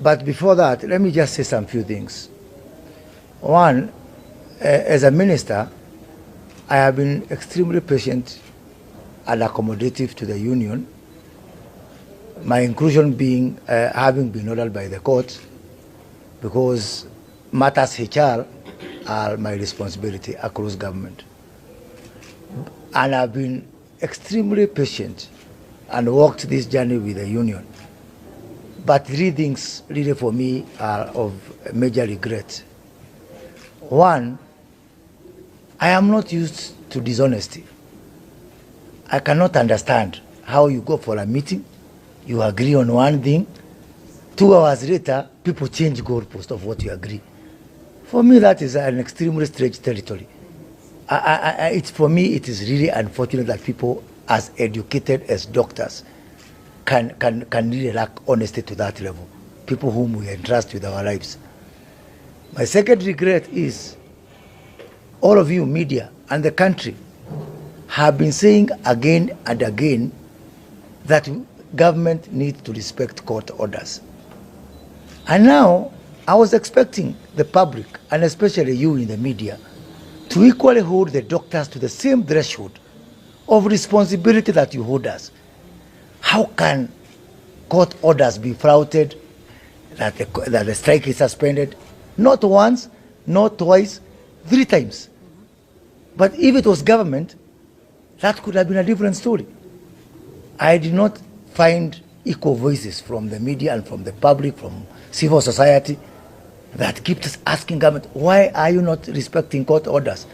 But before that, let me just say some few things. One, as a minister, I have been extremely patient and accommodative to the union. My inclusion being having been ordered by the court, because matters HR are my responsibility across government. And I've been extremely patient and walked this journey with the union. But three things really for me are of major regret. One, I am not used to dishonesty. I cannot understand how you go for a meeting, you agree on one thing, 2 hours later, people change goalposts of what you agree. For me, that is an extremely strange territory. For me, it is really unfortunate that people as educated as doctors can really lack honesty to that level. People whom we entrust with our lives. My second regret is all of you, media, and the country have been saying again and again that government needs to respect court orders. And now, I was expecting the public, and especially you in the media, to equally hold the doctors to the same threshold of responsibility that you hold us. How can court orders be flouted, that the strike is suspended, not once, not twice, 3 times? But if it was government, that could have been a different story. I did not find equal voices from the media and from the public, from civil society, that keeps asking government, why are you not respecting court orders?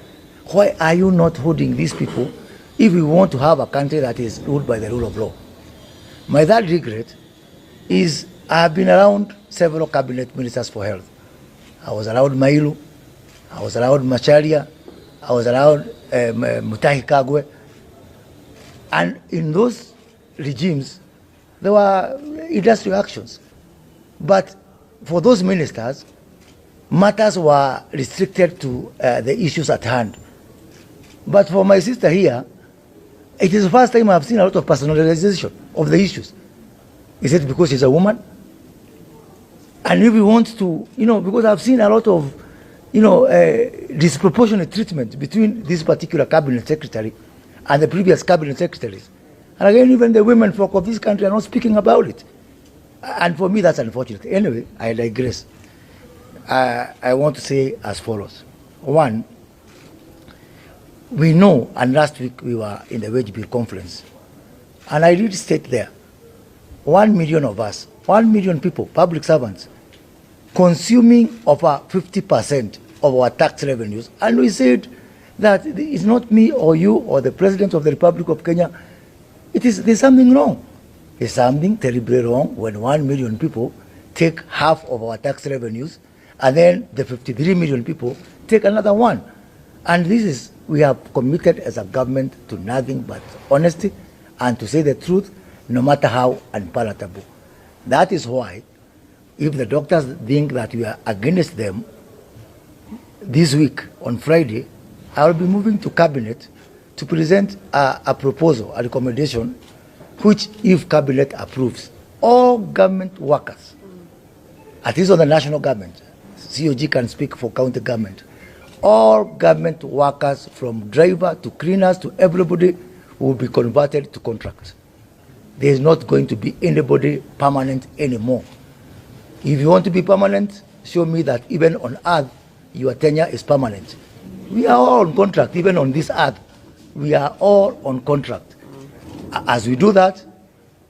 Why are you not holding these people if we want to have a country that is ruled by the rule of law? My third regret is I have been around several cabinet ministers for health. I was around Mailu, I was around Macharia, I was around Mutahi Kagwe, and in those regimes, there were industrial actions. But for those ministers, matters were restricted to the issues at hand. But for my sister here, it is the first time I've seen a lot of personalization of the issues. Is it because she's a woman? And if we want to, because I've seen a lot of, disproportionate treatment between this particular cabinet secretary and the previous cabinet secretaries. And again, even the women folk of this country are not speaking about it. And for me, that's unfortunate. Anyway, I digress. I want to say as follows. One, we know, and last week we were in the wage bill conference, and I did state there, 1 million of us, 1 million people, public servants, consuming over 50% of our tax revenues. And we said that it's not me or you or the President of the Republic of Kenya. There's something wrong. There's something terribly wrong when 1 million people take half of our tax revenues, and then the 53 million people take another one. And we have committed as a government to nothing but honesty and to say the truth, no matter how unpalatable. That is why, if the doctors think that we are against them, this week on Friday, I will be moving to cabinet to present a proposal, a recommendation, which, if cabinet approves, all government workers, at least on the national government, COG can speak for county government, all government workers from driver to cleaners to everybody will be converted to contract. There is not going to be anybody permanent anymore. If you want to be permanent, show me that even on earth, your tenure is permanent. We are all on contract, even on this earth. We are all on contract. As we do that,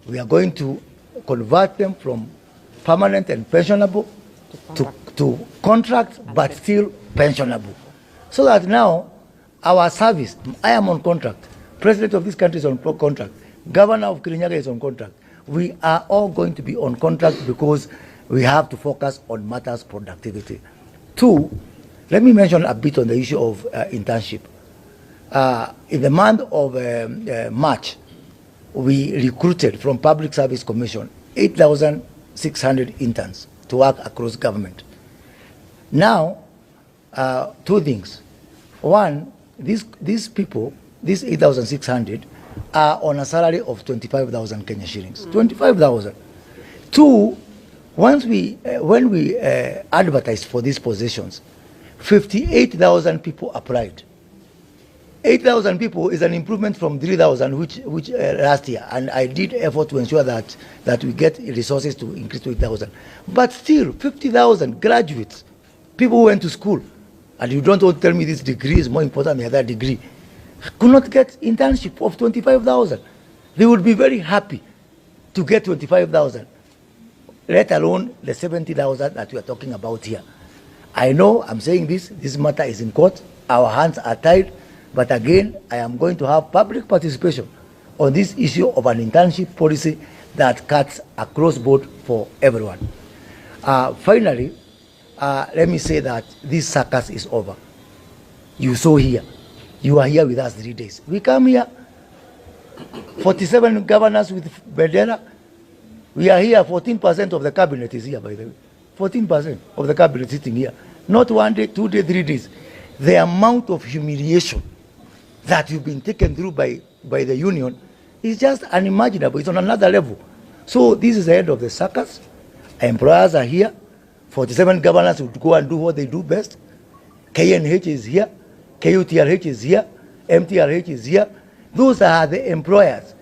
we are going to convert them from permanent and pensionable to contract, but still pensionable. So that now, our service, I am on contract, President of this country is on contract, Governor of Kirinyaga is on contract. We are all going to be on contract because we have to focus on matters productivity. 2, let me mention a bit on the issue of internship. In the month of March, we recruited from Public Service Commission 8,600 interns to work across government. Now, 2 things. One, these people, these 8,600, are on a salary of 25,000 Kenya shillings. 25,000. 2, When we advertised for these positions, 58,000 people applied. 8,000 people is an improvement from 3,000 which last year, and I did effort to ensure that we get resources to increase to 8,000. But still, 50,000 graduates, people who went to school, and you don't want to tell me this degree is more important than the other degree, could not get internship of 25,000. They would be very happy to get 25,000, let alone the 70,000 that we are talking about here. I know I'm saying this matter is in court, our hands are tied, but again, I am going to have public participation on this issue of an internship policy that cuts across board for everyone. Finally, let me say that this circus is over. You saw here. You are here with us 3 days. We come here, 47 governors with Bendera. We are here, 14% of the cabinet is here, by the way. 14% of the cabinet sitting here. Not 1 day, 2 days, 3 days. The amount of humiliation that you've been taken through by the union is just unimaginable. It's on another level. So this is the end of the circus. Employers are here. 47 governors would go and do what they do best. KNH is here. KUTRH is here. MTRH is here. Those are the employers.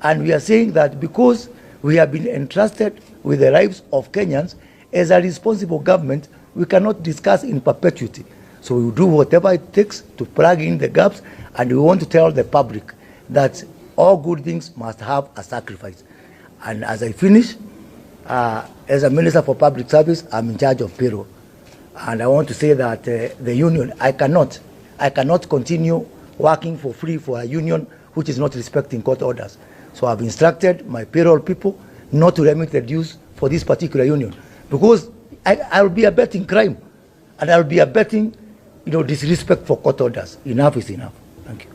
And we are saying that because we have been entrusted with the lives of Kenyans, as a responsible government, we cannot discuss in perpetuity. So we will do whatever it takes to plug in the gaps, and we want to tell the public that all good things must have a sacrifice. And as I finish, as a Minister for Public Service, I'm in charge of payroll. And I want to say that the union, I cannot continue working for free for a union which is not respecting court orders. So I've instructed my payroll people not to remit the dues for this particular union, because I'll be abetting crime, and I'll be abetting disrespect for court orders. Enough is enough. Thank you.